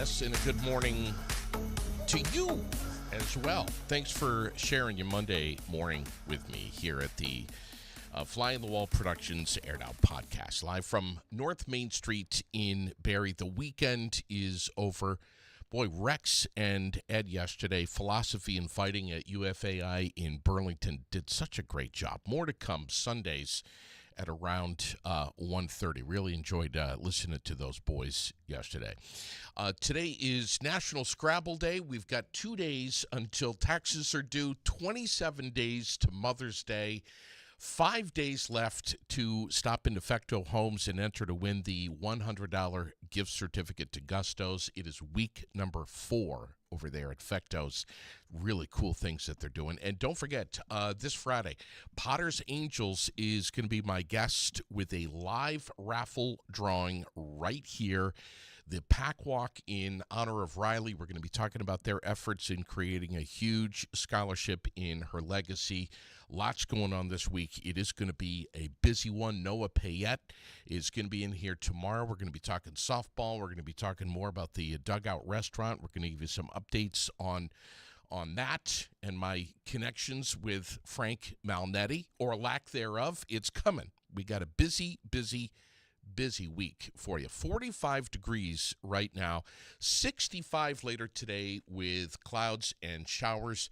Yes, and a good morning to you as well. Thanks for sharing your Monday morning with me here at the Fly on the Wall Productions Aired Out podcast, live from North Main Street in Barrie. The weekend is over. Boy, Rex and Ed yesterday, Philosophy and Fighting at UFAI in Burlington, did such a great job. More to come Sundays at around 1:30. Really enjoyed listening to those boys yesterday. Today is National Scrabble Day. We've got 2 days until taxes are due, 27 days to Mother's Day. 5 days left to stop in Defecto Homes and enter to win the $100 gift certificate to Gusto's. It is week number 4 over there at Fecto's. Really cool things that they're doing. And don't forget, this Friday, Potter's Angels is going to be my guest with a live raffle drawing right here. The Pack Walk in honor of Riley. We're going to be talking about their efforts in creating a huge scholarship in her legacy. Lots going on this week. It is going to be a busy one. Noah Payette is going to be in here tomorrow. We're going to be talking softball. We're going to be talking more about the Dugout Restaurant. We're going to give you some updates on that and my connections with Frank Malnetti, or lack thereof. It's coming. We got a busy week for you. 45 degrees right now, 65 later today with clouds and showers.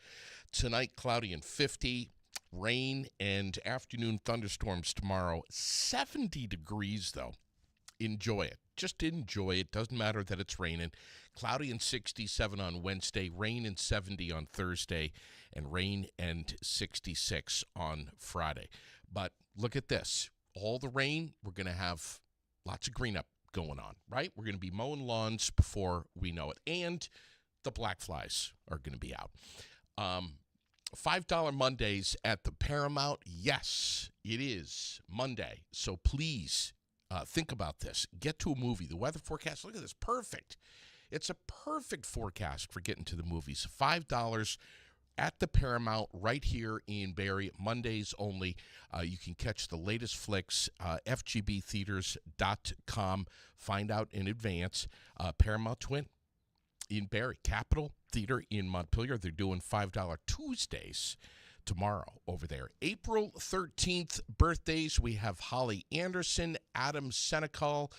Tonight, cloudy and 50. Rain and afternoon thunderstorms tomorrow. 70 degrees, though. Enjoy it. Just enjoy it. Doesn't matter that it's raining. Cloudy and 67 on Wednesday. Rain and 70 on Thursday. And rain and 66 on Friday. But look at this. All the rain, we're going to have lots of green up going on, right? We're going to be mowing lawns before we know it. And the black flies are going to be out. $5 Mondays at the Paramount. Yes, it is Monday. So please think about this. Get to a movie. The weather forecast, look at this. Perfect. It's a perfect forecast for getting to the movies. $5 at the Paramount right here in Barrie. Mondays only. You can catch the latest flicks, fgbtheaters.com. Find out in advance. Paramount Twin in Barrie. Capitol Theater in Montpelier. They're doing $5 Tuesdays tomorrow over there. April 13th, birthdays. We have Holly Anderson, Adam Senecal,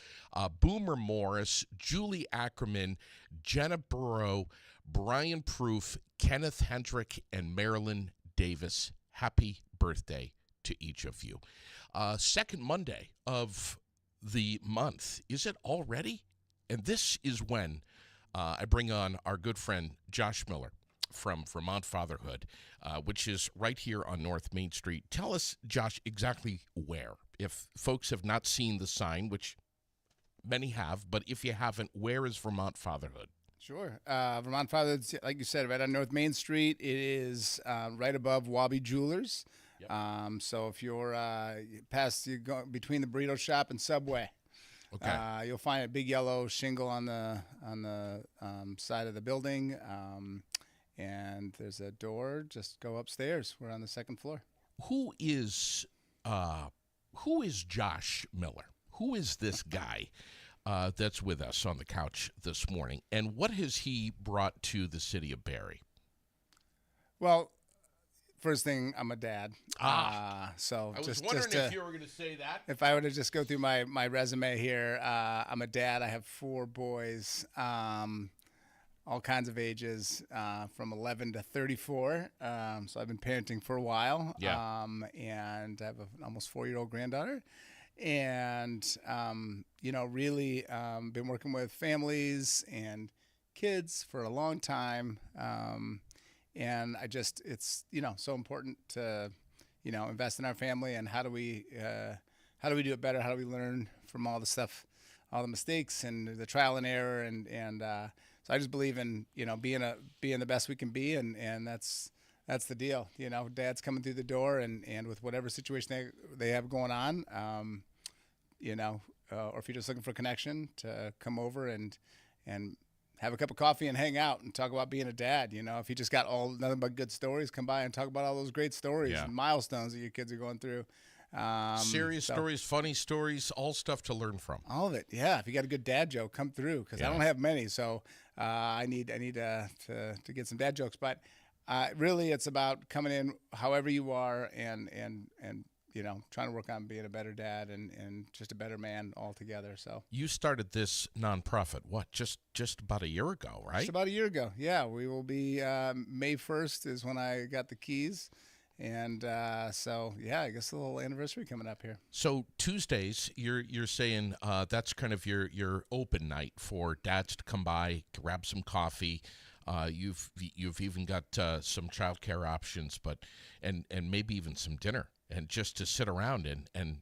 Boomer Morris, Julie Ackerman, Jenna Burrow, Brian Proof, Kenneth Hendrick, and Marilyn Davis. Happy birthday to each of you. Second Monday of the month. Is it already? And this is when I bring on our good friend Josh Miller from Vermont Fatherhood, which is right here on North Main Street. Tell us, Josh, exactly where. If folks have not seen the sign, which many have, but if you haven't, where is Vermont Fatherhood? Sure. Vermont Fatherhood, like you said, right on North Main Street. It is right above Wabi Jewelers. Yep. So if you're you go between the burrito shop and Subway. Okay. You'll find a big yellow shingle on the side of the building, and there's a door. Just go upstairs. We're on the second floor. Who is Josh Miller? Who is this guy that's with us on the couch this morning, and what has he brought to the city of Barrie? Well, first thing, I'm a dad. So I was wondering if you were going to say that. If I were to just go through my resume here, I'm a dad. I have 4 boys, all kinds of ages, from 11 to 34. So I've been parenting for a while. Yeah. And I have an almost 4-year-old granddaughter. And, really been working with families and kids for a long time. And it's, so important to, invest in our family, and how do we do it better? How do we learn from all the stuff, all the mistakes and the trial and error? And so I just believe in, being the best we can be. And that's the deal. Dad's coming through the door, and with whatever situation they have going on, or if you're just looking for a connection, to come over and have a cup of coffee and hang out and talk about being a dad. If you just got nothing but good stories, come by and talk about all those great stories and milestones that your kids are going through. Serious stories, funny stories, all stuff to learn from. All of it, yeah. If you got a good dad joke, come through, because I don't have many. So I need to get some dad jokes, but really it's about coming in however you are and trying to work on being a better dad and just a better man altogether. So You started this nonprofit, what, just about a year ago, right? just about a year ago. Yeah, we will be May 1st is when I got the keys. And so, yeah, I guess a little anniversary coming up here. So Tuesdays, you're saying that's kind of your open night for dads to come by, grab some coffee. You've even got some childcare options, but and maybe even some dinner, and just to sit around and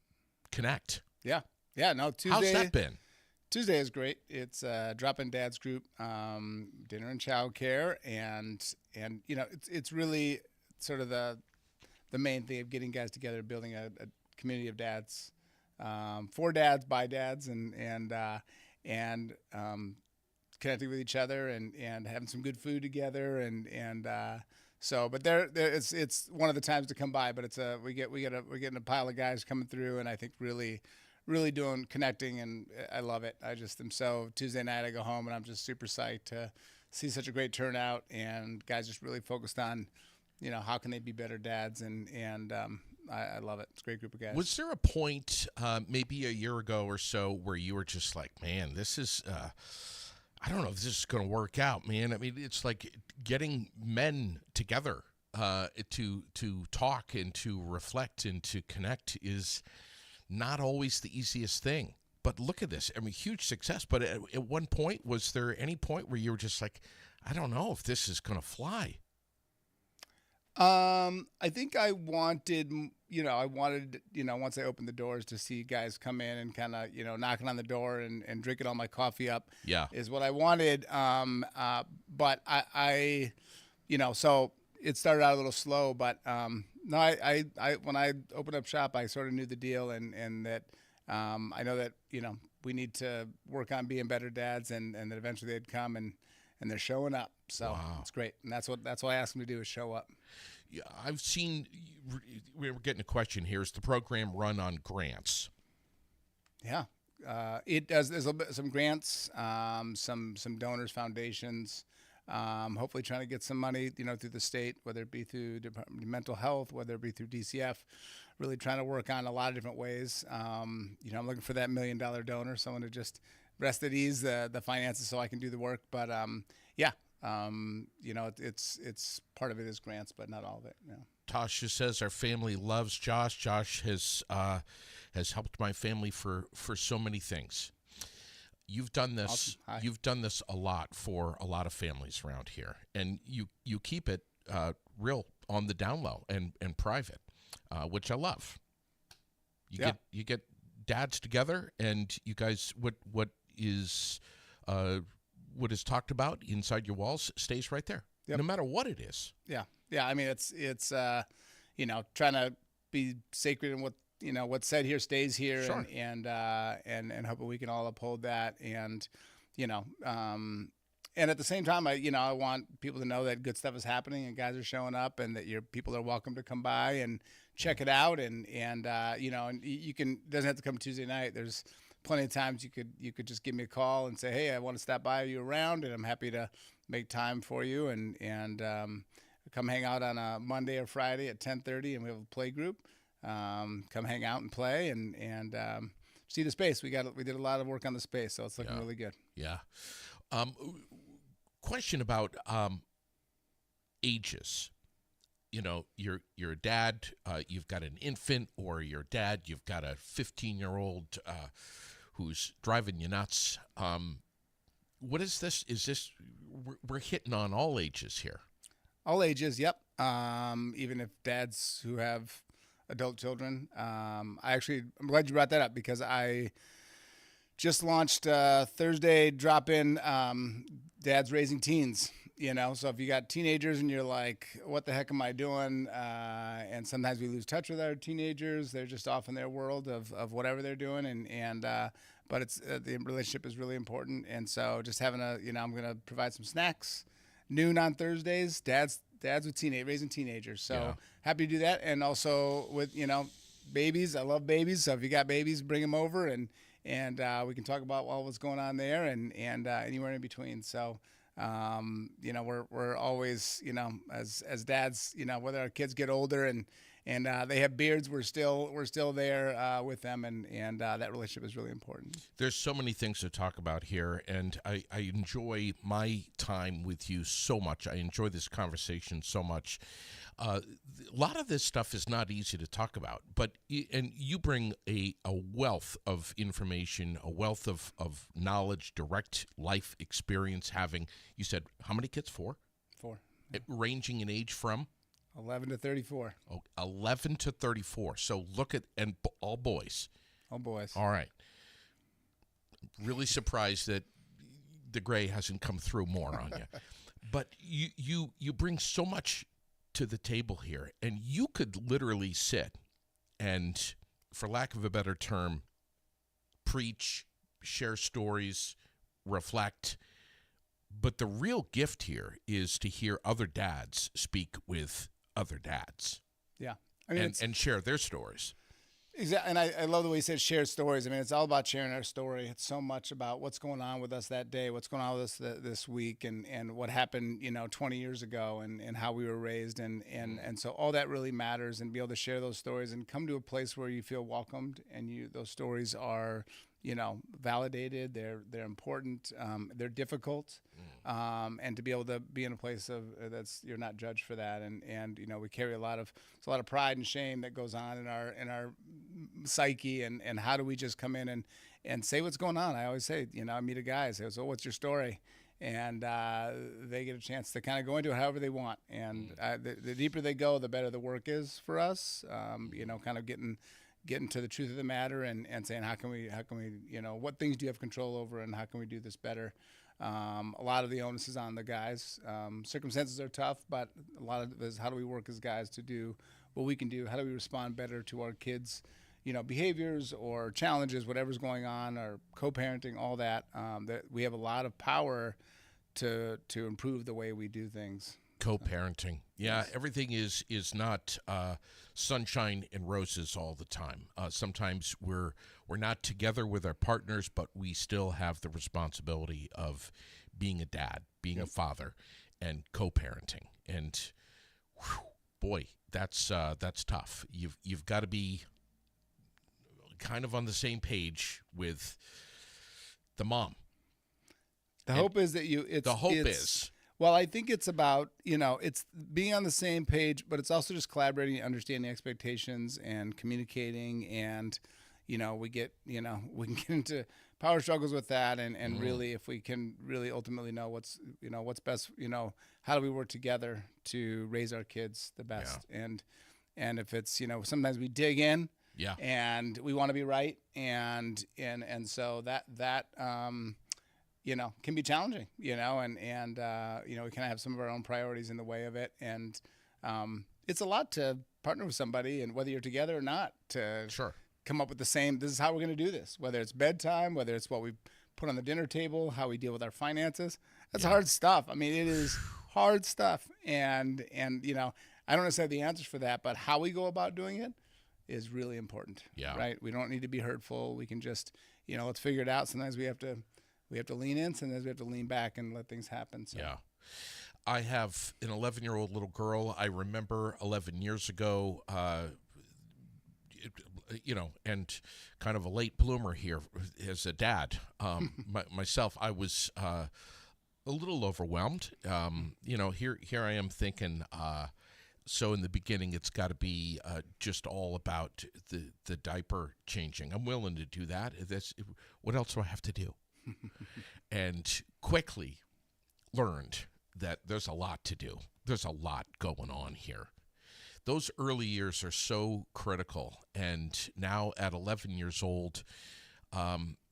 connect. Yeah, no, Tuesday. How's that been? Tuesday is great. It's a drop-in dads group, dinner and childcare, and it's really sort of the main thing of getting guys together, building a community of dads, for dads, by dads, and connecting with each other and having some good food together but it's one of the times to come by, but we're getting a pile of guys coming through, and I think really doing connecting, and I love it. I just am so Tuesday night I go home and I'm just super psyched to see such a great turnout, and guys just really focused on how can they be better dads, and I love it. It's a great group of guys. Was there a point, maybe a year ago or so, where you were just like, man, this is, I don't know if this is going to work out, man. I mean, it's like getting men together to talk and to reflect and to connect is not always the easiest thing. But look at this. I mean, huge success. But at one point, was there any point where you were just like, I don't know if this is going to fly? I think I wanted, once I opened the doors to see guys come in and kind of, knocking on the door and drinking all my coffee up. Yeah. Is what I wanted. But I so it started out a little slow, but, no, I when I opened up shop, I sort of knew the deal, and that, I know that, we need to work on being better dads, and that eventually they'd come, and they're showing up. So Wow. It's great. And that's what I asked them to do, is show up. Yeah, I've seen, we were getting a question here. Is the program run on grants? Yeah. It does. There's a little bit, some grants, some donors, foundations, hopefully trying to get some money, through the state, whether it be through Department of Mental Health, whether it be through DCF, really trying to work on a lot of different ways. I'm looking for that $1 million donor, someone to just rest at ease the finances so I can do the work. But, yeah. It's part of it is grants, but not all of it. Tasha says our family loves Josh. Josh has helped my family for so many things. You've done this. Awesome. You've done this a lot for a lot of families around here, and you keep it real on the down low and private, which I love. You get dads together, and you guys what is talked about inside your walls stays right there, no matter what it is. Yeah. I mean, it's trying to be sacred, and what's said here stays here. Sure. And hoping we can all uphold that. And and at the same time, I want people to know that good stuff is happening and guys are showing up, and that your people are welcome to come by and check it out. And you can, doesn't have to come Tuesday night. There's plenty of times you could just give me a call and say, hey, I want to stop by, you around, and I'm happy to make time for you, and come hang out on a Monday or Friday at 10:30, and we have a play group. Come hang out and play and see the space. We did a lot of work on the space, so it's looking really good. Yeah. Question about ages. You're a dad, you've got an infant, or you're a dad, you've got a 15-year-old who's driving you nuts. What is this? Is this, we're hitting on all ages here? All ages, yep. Even if dads who have adult children. I'm glad you brought that up, because I just launched Thursday drop-in Dads Raising Teens. So if you got teenagers and you're like, what the heck am I doing? And sometimes we lose touch with our teenagers. They're just off in their world of whatever they're doing. But it's the relationship is really important. And so just having I'm going to provide some snacks, noon on Thursdays, dads with raising teenagers. So happy to do that. And also with, babies. I love babies. So if you got babies, bring them over, and we can talk about what's going on there and anywhere in between. So we're always, as dads, whether our kids get older and they have beards, we're still there with them, and that relationship is really important. There's so many things to talk about here, and I enjoy my time with you so much. I enjoy this conversation so much. A lot of this stuff is not easy to talk about, and you bring a wealth of information, a wealth of knowledge, direct life experience. You said, how many kids? Four? Four. Ranging in age from? 11 to 34. Oh, 11 to 34. So look at, and all boys. All boys. All right. Really surprised that the gray hasn't come through more on you. But you bring so much to the table here, and you could literally sit and, for lack of a better term, preach, share stories, reflect. But the real gift here is to hear other dads speak with other dads. Yeah. And share their stories. Exactly, and I love the way you said share stories. I mean, it's all about sharing our story. It's so much about what's going on with us that day, what's going on with us this week, and what happened, 20 years ago, and how we were raised, and so all that really matters. And be able to share those stories and come to a place where you feel welcomed, and those stories are, validated. They're important. They're difficult, and to be able to be in a place of you're not judged for that, and we carry a lot of pride and shame that goes on in our psyche, and how do we just come in and say what's going on? I always say, I meet a guy, I say, so what's your story? And they get a chance to kind of go into it however they want, and the deeper they go, the better the work is for us. Kind of getting to the truth of the matter, and saying how can we what things do you have control over, and how can we do this better. A lot of the onus is on the guys. Circumstances are tough, but a lot of it is how do we work as guys to do what we can do? How do we respond better to our kids' behaviors or challenges, whatever's going on, or co-parenting, all that. That we have a lot of power to improve the way we do things. Co-parenting. Yeah, Yes. Everything is not sunshine and roses all the time. Sometimes we're not together with our partners, but we still have the responsibility of being a dad, being a father, and co-parenting. And whew, boy, that's tough. You've got to be kind of on the same page with the mom. The hope is that Well, I think it's about, it's being on the same page, but it's also just collaborating and understanding expectations and communicating. And, we can get into power struggles with that. And really, if we can really ultimately know what's best, how do we work together to raise our kids the best? Yeah. And if it's, sometimes we dig in. Yeah. And we want to be right. And so that can be challenging, and we kind of have some of our own priorities in the way of it. And it's a lot to partner with somebody, and whether you're together or not, to come up with this is how we're going to do this, whether it's bedtime, whether it's what we put on the dinner table, how we deal with our finances. That's hard stuff. I mean, it is hard stuff. And I don't necessarily have the answers for that, but how we go about doing it is really important. Yeah. Right. We don't need to be hurtful. We can just, let's figure it out. Sometimes we have to lean in, sometimes we have to lean back and let things happen. So. Yeah. I have an 11-year-old little girl. I remember 11 years ago, and kind of a late bloomer here as a dad. Myself, I was a little overwhelmed. Here I am thinking, so in the beginning, it's got to be just all about the diaper changing. I'm willing to do that. What else do I have to do? And quickly learned that there's a lot to do. There's a lot going on here. Those early years are so critical. And now at 11 years old,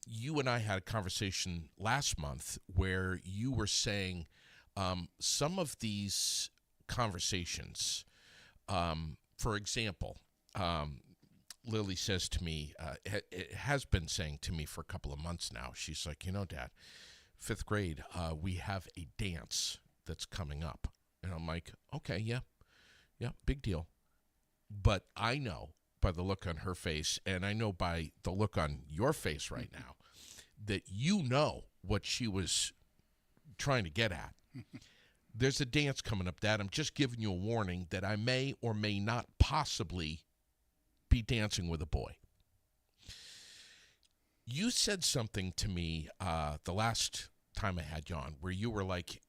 you and I had a conversation last month where you were saying some of these conversations, for example, Lily says to me, it has been saying to me for a couple of months now, she's like, Dad, 5th grade, we have a dance that's coming up. And I'm like, okay, yeah, big deal. But I know by the look on her face, and I know by the look on your face right now, that what she was trying to get at. There's a dance coming up, Dad. I'm just giving you a warning that I may or may not possibly be dancing with a boy. You said something to me the last time I had you on where you were like,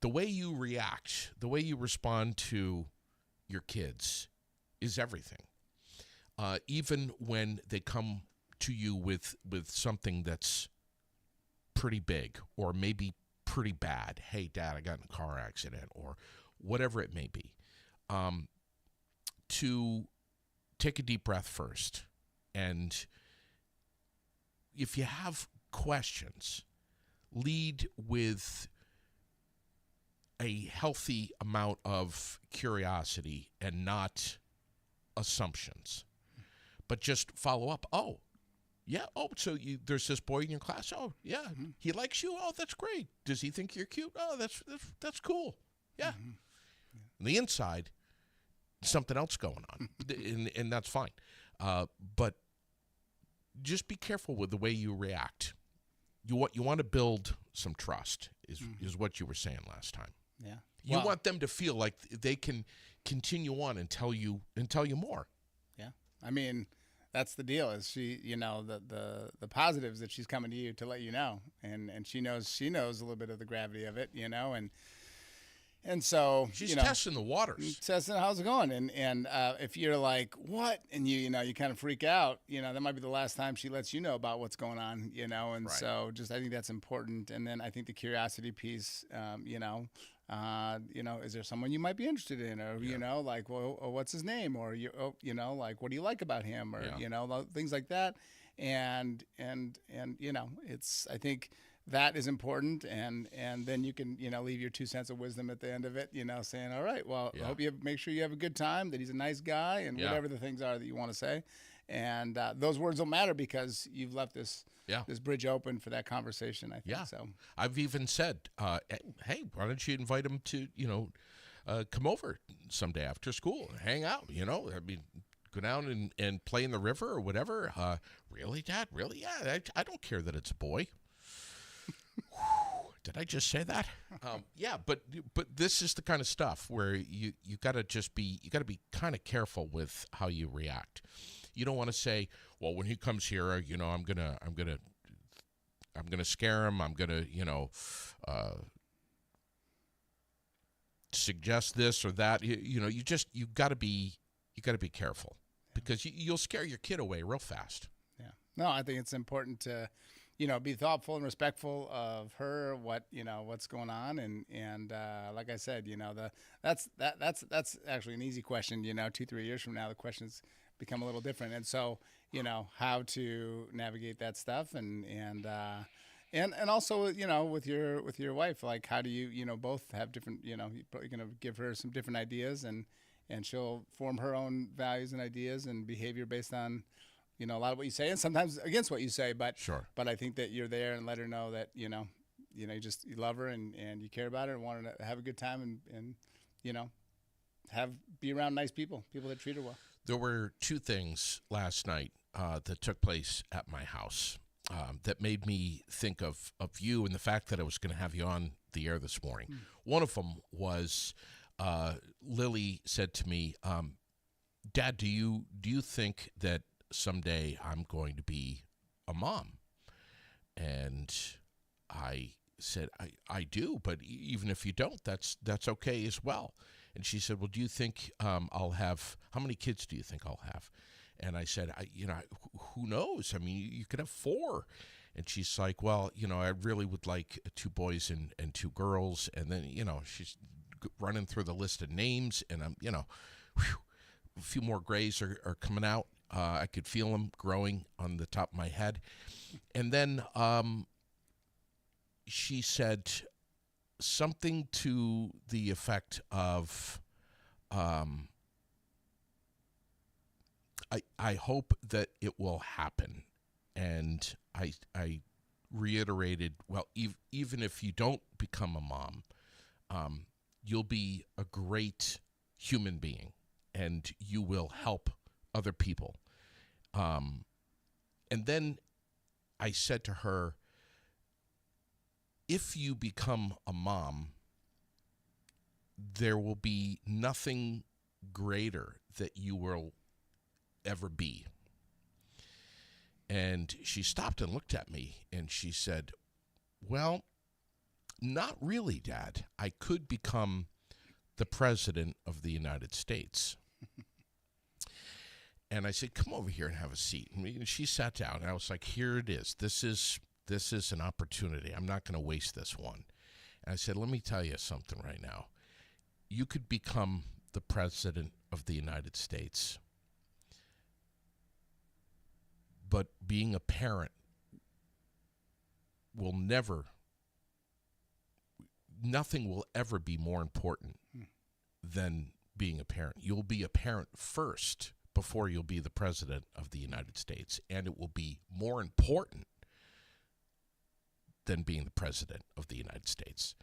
the way you react, the way you respond to your kids is everything. Even when they come to you with something that's pretty big or maybe pretty bad. Hey, Dad, I got in a car accident or whatever it may be. To take a deep breath first. And if you have questions, lead with a healthy amount of curiosity and not assumptions. But just follow up. Oh, yeah. Oh, so there's this boy in your class. Oh, yeah. Mm-hmm. He likes you. Oh, that's great. Does he think you're cute? Oh, that's cool. Yeah. Mm-hmm. Yeah. On the inside, something else going on, and that's fine. But just be careful with the way you react. You want to build some trust is what you were saying last time. Yeah. You want them to feel like they can continue on and tell you more. Yeah. I mean, that's the deal. Is she, the positives that she's coming to you to let you know, and she knows a little bit of the gravity of it, and so she's testing the waters, testing how's it going, and if you're like what, and you kind of freak out, that might be the last time she lets you know about what's going on, and right. So just I think that's important, and then I think the curiosity piece, is there someone you might be interested in, or like, well, what's his name, or like, what do you like about him, or things like that, and it's I think that is important, and then you can leave your 2 cents of wisdom at the end of it, saying, all right, well, I hope make sure you have a good time, that he's a nice guy, and whatever the things are that you want to say, and those words don't matter because you've left this bridge open for that conversation. I think so. I've even said, hey, why don't you invite him to come over someday after school and hang out? I mean, go down and play in the river or whatever. Really, Dad? Really? Yeah, I don't care that it's a boy. Did I just say that? But this is the kind of stuff where you gotta be kind of careful with how you react. You don't want to say, well, when he comes here, I'm gonna scare him. I'm gonna suggest this or that. You gotta be careful because you'll scare your kid away real fast. Yeah. No, I think it's important to be thoughtful and respectful of her, what's going on. And like I said, that's actually an easy question, 2-3 years from now, the questions become a little different. And so, how to navigate that stuff and also, with your wife, like, how do you, both have different, you're going to give her some different ideas and she'll form her own values and ideas and behavior based on, a lot of what you say, and sometimes against what you say, but sure. But I think that you're there and let her know that you love her and you care about her and want her to have a good time and be around nice people that treat her well. There were 2 things last night that took place at my house that made me think of you and the fact that I was going to have you on the air this morning. One of them was Lily said to me, Dad, do you think that someday I'm going to be a mom? And I said, I do, but even if you don't, that's okay as well. And she said, well, do you think I'll have, how many kids do you think I'll have? And I said, who knows? I mean, you could have 4. And she's like, well, I really would like 2 boys and 2 girls. And then, she's running through the list of names, and I'm, a few more grays are coming out. I could feel them growing on the top of my head. And then she said something to the effect of, I hope that it will happen. And I reiterated, well, even if you don't become a mom, you'll be a great human being and you will help other people. And then I said to her, if you become a mom, there will be nothing greater that you will ever be. And she stopped and looked at me, and she said, well, not really, Dad. I could become the President of the United States. And I said, come over here and have a seat. And she sat down, and I was like, here it is. This is an opportunity. I'm not going to waste this one. And I said, let me tell you something right now. You could become the President of the United States. But being a parent will nothing will ever be more important than being a parent. You'll be a parent first before you'll be the President of the United States. And it will be more important than being the President of the United States.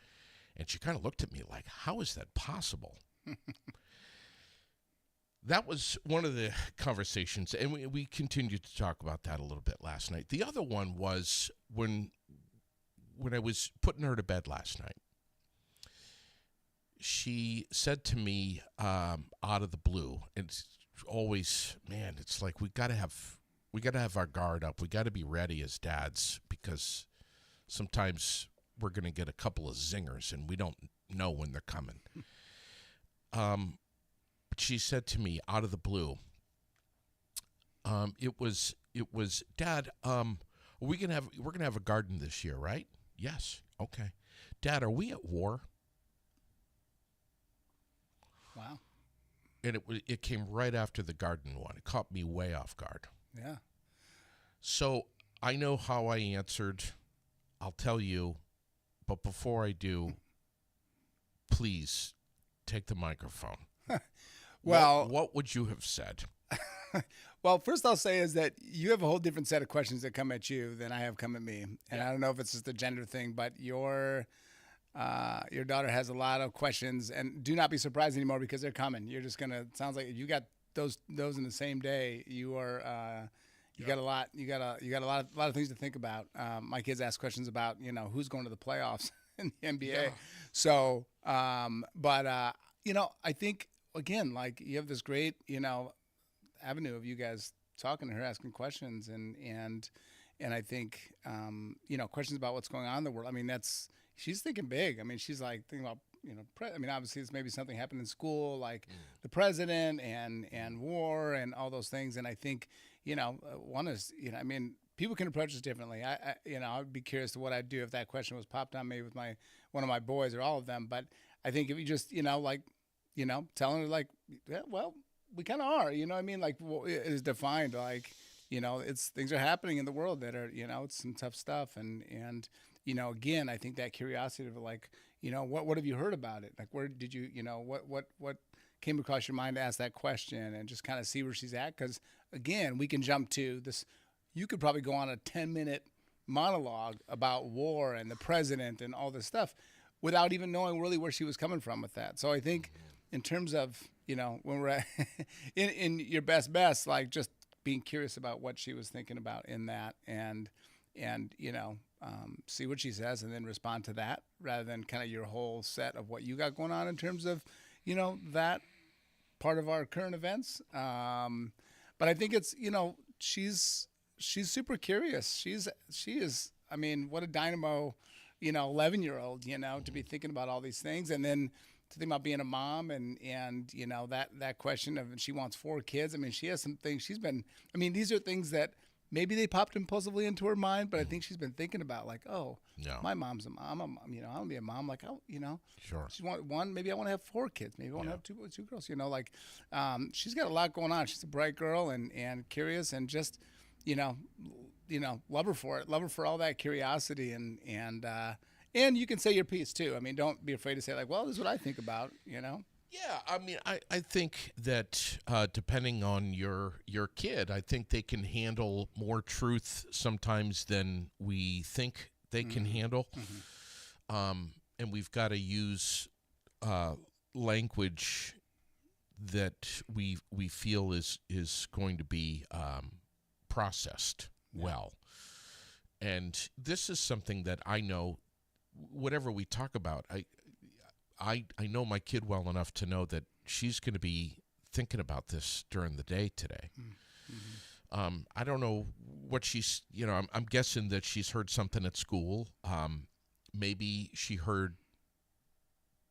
And she kind of looked at me like, how is that possible? That was one of the conversations, and we continued to talk about that a little bit last night. The other one was when I was putting her to bed last night. She said to me out of the blue, and it's always, man, it's like we got to have our guard up. We got to be ready as dads, because sometimes we're going to get a couple of zingers, and we don't know when they're coming. She said to me out of the blue, it was, Dad, we're gonna have a garden this year, right? Yes. Okay. Dad, are we at war? Wow. And it came right after the garden one. It caught me way off guard. Yeah. So I know how I answered. I'll tell you, but before I do, please take the microphone. Well, what would you have said? Well, first I'll say is that you have a whole different set of questions that come at you than I have come at me. And I don't know if it's just a gender thing, but your daughter has a lot of questions, and do not be surprised anymore because they're coming. You're just gonna, it sounds like you got those in the same day. You are, you got a lot of things to think about. My kids ask questions about, who's going to the playoffs in the NBA. Yeah. So, but I think, again, like, you have this great, avenue of you guys talking to her, asking questions, and I think, questions about what's going on in the world. I mean, she's thinking big. I mean, she's like thinking about, obviously it's maybe something happened in school, like the president and war and all those things. And I think, one is, people can approach this differently. I would be curious to what I'd do if that question was popped on me with one of my boys or all of them. But I think if you just, telling her, like, yeah, well, we kind of are, like, it is defined, like, it's, things are happening in the world that are, it's some tough stuff. And again, I think that curiosity of, like, what have you heard about it? Like, where did you, what came across your mind to ask that question, and just kind of see where she's at? Because, again, we can jump to this. You could probably go on a 10-minute monologue about war and the president and all this stuff without even knowing really where she was coming from with that. So I think in terms of, when we're at in your best, like, just being curious about what she was thinking about in that, and see what she says and then respond to that, rather than kind of your whole set of what you got going on in terms of, that part of our current events. But I think it's, she's super curious. She is, I mean, what a dynamo, 11-year-old, to be thinking about all these things. And then to think about being a mom and that question of, she wants 4 kids. I mean, she has some things these are things that maybe they popped impulsively into her mind, but I think she's been thinking about, like, my mom's a mom. I want to be a mom. Like, Sure. She want one. Maybe I want to have 4 kids. Maybe I want to have two girls. Like, she's got a lot going on. She's a bright girl and curious, and just, love her for it. Love her for all that curiosity, and you can say your piece too. I mean, don't be afraid to say, like, well, this is what I think about. Yeah, I mean, I think that depending on your kid, I think they can handle more truth sometimes than we think they can handle. And we've got to use language that we feel is going to be processed well. And this is something that I know whatever we talk about, I know my kid well enough to know that she's going to be thinking about this during the day today. I don't know what she's, I'm guessing that she's heard something at school. Maybe she heard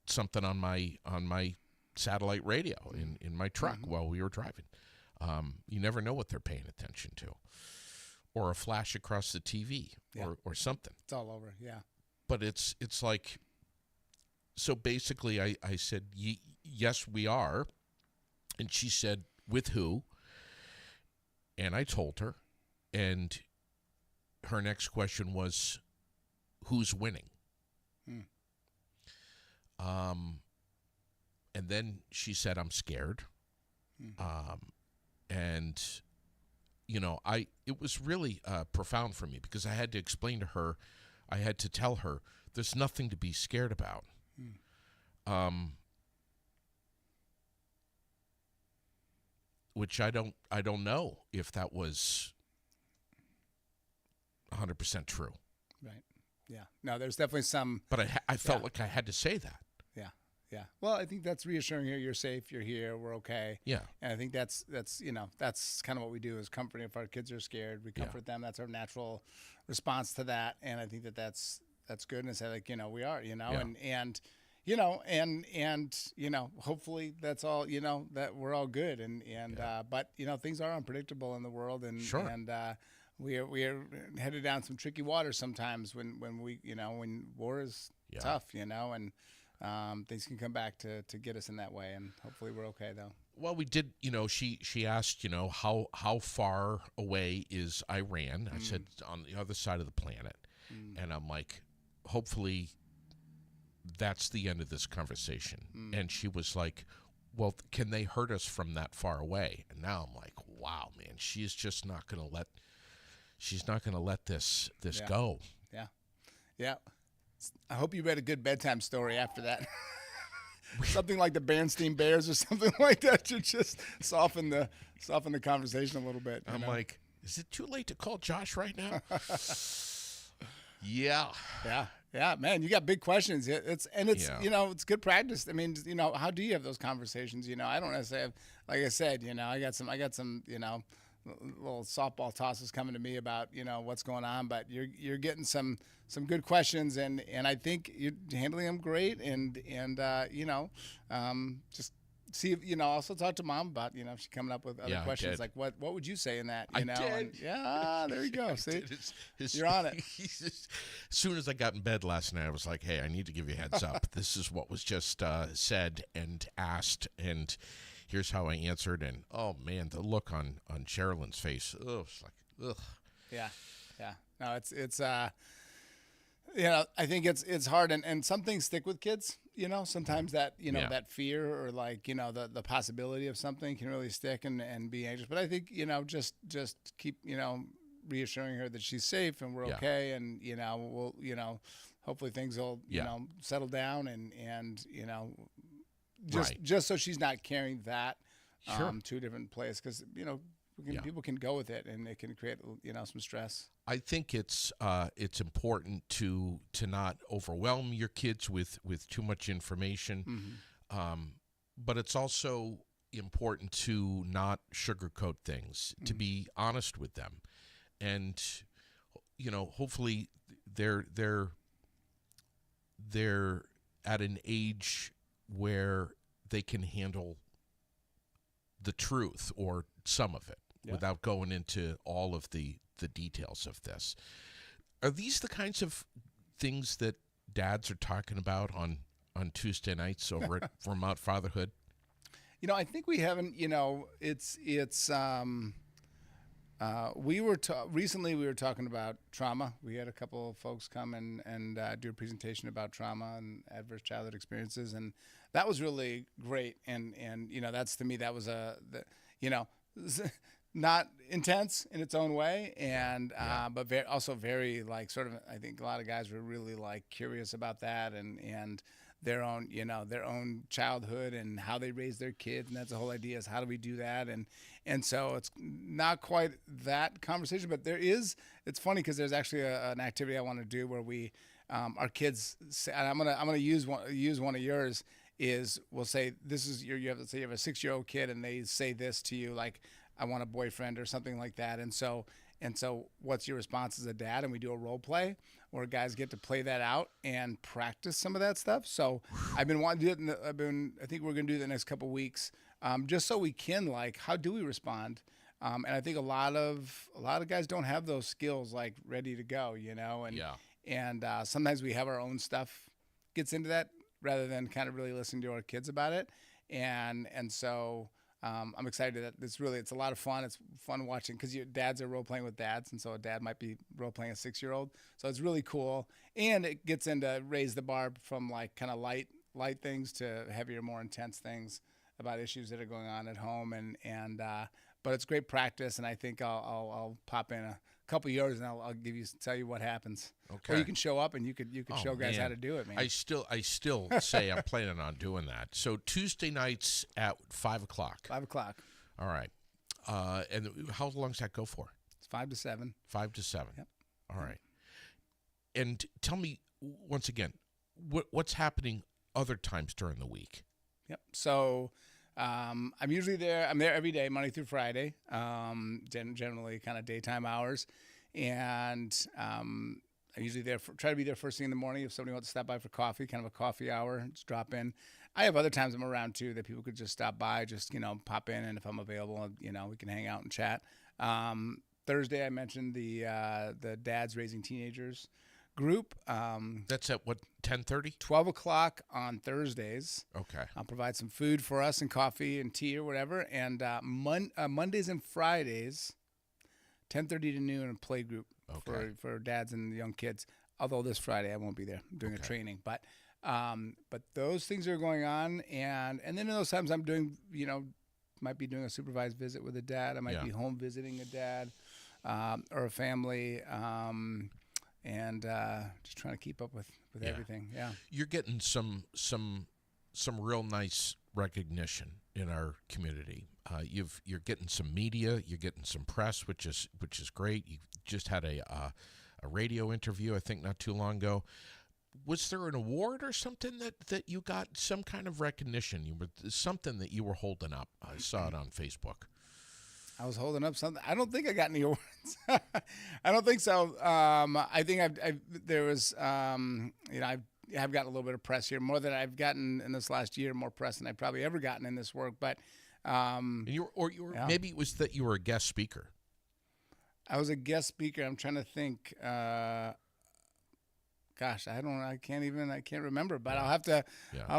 something on my satellite radio in my truck while we were driving. You never know what they're paying attention to, or a flash across the TV, or something. It's all over, yeah. But it's like, so basically I said, yes, we are. And she said, with who? And I told her. And her next question was, who's winning? And then she said, I'm scared. And, it was really profound for me, because I had to explain to her, I had to tell her, there's nothing to be scared about. Which I don't know if that was 100% true. Right. Yeah. No, there's definitely some. But I felt like I had to say that. Yeah. Yeah. Well, I think that's reassuring here. You're safe. You're here. We're okay. Yeah. And I think that's kind of what we do, is comforting. If our kids are scared, we comfort them. That's our natural response to that. And I think that's good. And say, like, we are, and hopefully that's all, that we're all good. But things are unpredictable in the world, and sure. And we are headed down some tricky waters sometimes when war is tough, and things can come back to get us in that way, and hopefully we're okay though. Well, we did, she asked, how far away is Iran? I said, on the other side of the planet. And I'm like, hopefully that's the end of this conversation. And she was like, well, can they hurt us from that far away? And now I'm like, wow, man, she's just not going to let this go. Yeah. Yeah. I hope you read a good bedtime story after that. Something like the Bernstein Bears or something like that to just soften the conversation a little bit. I'm like, is it too late to call Josh right now? Yeah. Yeah, man, you got big questions. It's it's good practice. I mean, how do you have those conversations? I don't necessarily have, like I said, I got some, little softball tosses coming to me about, what's going on, but you're getting some good questions, and I think you're handling them great, and just see if, also talk to Mom about, if she's coming up with other questions, like what would you say in that, I did. And, there you go. See, you're on it. As soon as I got in bed last night, I was like, hey, I need to give you a heads up. This is what was just said and asked, and here's how I answered. And oh man, the look on Sherilyn's face, it's like, ugh. Yeah. No, it's I think it's hard, and some things stick with kids. Sometimes that that fear, or like the possibility of something can really stick and be anxious. But I think just keep reassuring her that she's safe and we're okay, and we'll hopefully things will settle down, and just so she's not carrying that to a different place, because people can go with it, and it can create some stress. I think it's important to not overwhelm your kids with too much information, but it's also important to not sugarcoat things, to be honest with them, and hopefully they're at an age where they can handle the truth, or some of it, without going into all of the details of this. Are these the kinds of things that dads are talking about on Tuesday nights over at Vermont Fatherhood? I think we haven't. Recently we were talking about trauma. We had a couple of folks come and do a presentation about trauma and adverse childhood experiences, and that was really great. And that's, to me, that was not intense in its own way, and but also very, like, sort of, I think a lot of guys were really, like, curious about that, and their own childhood and how they raise their kids, and that's the whole idea, is how do we do that, and so it's not quite that conversation, but it's funny because there's actually an activity I want to do where we our kids say, and I'm gonna use one of yours. Is we'll say this is you have, let's say you have a 6-year-old kid and they say this to you like, I want a boyfriend or something like that, and so what's your response as a dad? And we do a role play where guys get to play that out and practice some of that stuff. So I've been wanting to do it. I think we're gonna do it the next couple of weeks, just so we can, like, how do we respond? And I think a lot of guys don't have those skills like ready to go, and Yeah. and sometimes we have our own stuff gets into that rather than kind of really listening to our kids about it. And so I'm excited that it's a lot of fun. It's fun watching because your dads are role playing with dads. And so a dad might be role playing a 6-year-old. So it's really cool. And it gets into raise the bar from like kind of light things to heavier, more intense things about issues that are going on at home. But it's great practice. And I think I'll pop in a couple of years and I'll tell you what happens. Okay. Or you can show up and you could show guys how to do it, man. I still say I'm planning on doing that. So Tuesday nights at 5:00. 5:00. All right. And how long does that go for? It's 5 to 7. 5 to 7. Yep. All right. And tell me once again, what's happening other times during the week? Yep. So I'm usually there. I'm there every day, Monday through Friday, generally kind of daytime hours. And I'm usually try to be there first thing in the morning. If somebody wants to stop by for coffee, kind of a coffee hour, just drop in. I have other times I'm around too that people could just stop by, just, pop in. And if I'm available, we can hang out and chat. Thursday, I mentioned the Dads Raising Teenagers group. That's at what, 10:30? 12 o'clock on Thursdays. Okay. I'll provide some food for us and coffee and tea or whatever. And Mondays and Fridays, 10:30 to noon, a play group for dads and young kids. Although this Friday I won't be there. I'm doing a training. But those things are going on. And then in those times I'm doing, might be doing a supervised visit with a dad. I might be home visiting a dad or a family. And just trying to keep up with everything. Yeah, you're getting some real nice recognition in our community. You're getting some media, you're getting some press, which is great. You just had a radio interview, I think, not too long ago. Was there an award or something that you got, some kind of recognition? Something that you were holding up. I saw it on Facebook. I was holding up something. I don't think I got any awards. I don't think so. I think I've gotten a little bit of press here, more than I've gotten in this last year, more press than I've probably ever gotten in this work. But maybe it was that you were a guest speaker. I was a guest speaker. I'm trying to think. Gosh, I can't remember. But I'll have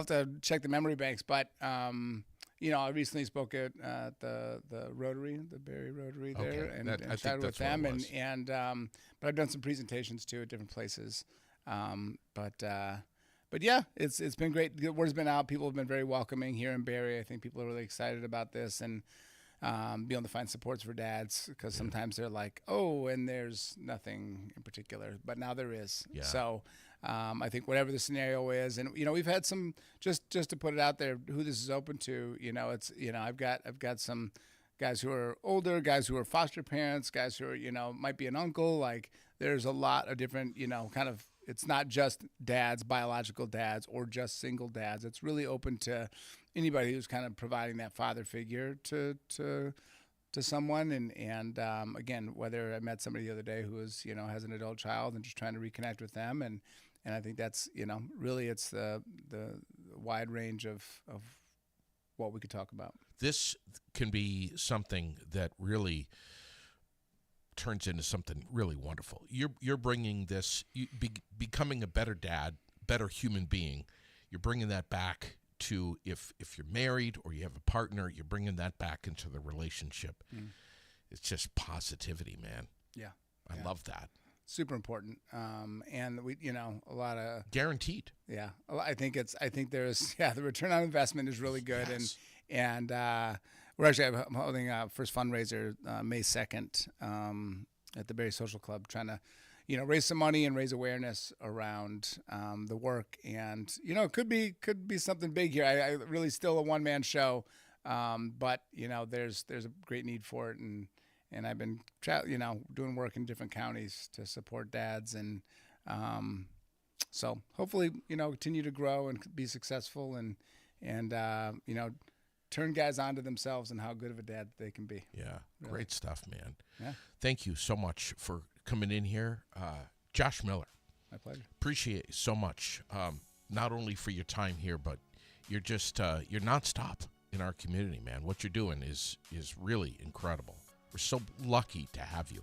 to check the memory banks. But I recently spoke at the Rotary, the Barrie Rotary there, and chatted with them, but I've done some presentations too at different places. But yeah, it's been great. The word's been out. People have been very welcoming here in Barrie. I think people are really excited about this and being able to find supports for dads, because sometimes they're like, oh, and there's nothing in particular, but now there is. Yeah. So I think whatever the scenario is, and we've had some, just to put it out there, who this is open to. I've got some guys who are older, guys who are foster parents, guys who are might be an uncle. Like, there's a lot of different kind of. It's not just dads, biological dads, or just single dads. It's really open to anybody who's kind of providing that father figure to someone. And again, whether I met somebody the other day who is has an adult child and just trying to reconnect with them, and I think that's really it's the wide range of what we could talk about. This can be something that really turns into something really wonderful. You're bringing this, becoming a better dad, better human being. You're bringing that back to if you're married or you have a partner, you're bringing that back into the relationship. It's just positivity, man. Yeah, I love that. Super important. And we, a lot of guaranteed. Yeah, I think there's the return on investment is really good. Yes. And we're actually holding our first fundraiser May 2nd at the Barrie Social Club, trying to, raise some money and raise awareness around the work. And it could be something big here. I really still a one-man show, but there's a great need for it, and I've been doing work in different counties to support dads, and So hopefully, continue to grow and be successful and turn guys onto themselves and how good of a dad they can be. Yeah, really. Great stuff, man. Yeah. Thank you so much for coming in here. Josh Miller. My pleasure. Appreciate you so much, not only for your time here, but you're just, you're nonstop in our community, man. What you're doing is really incredible. We're so lucky to have you.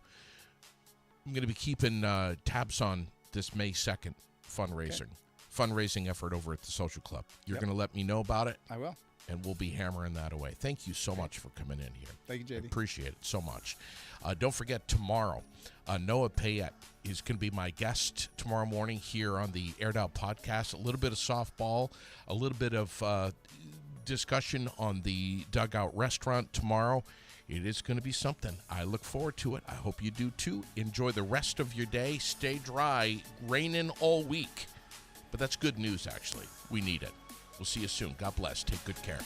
I'm going to be keeping tabs on this May 2nd fundraising effort over at the Social Club. You're going to let me know about it? I will. And we'll be hammering that away. Thank you so much for coming in here. Thank you, JD. I appreciate it so much. Don't forget, tomorrow, Noah Payette is going to be my guest tomorrow morning here on the Aired Out podcast. A little bit of softball, a little bit of discussion on the Dugout Restaurant tomorrow. It is going to be something. I look forward to it. I hope you do too. Enjoy the rest of your day. Stay dry. Raining all week. But that's good news, actually. We need it. We'll see you soon. God bless. Take good care.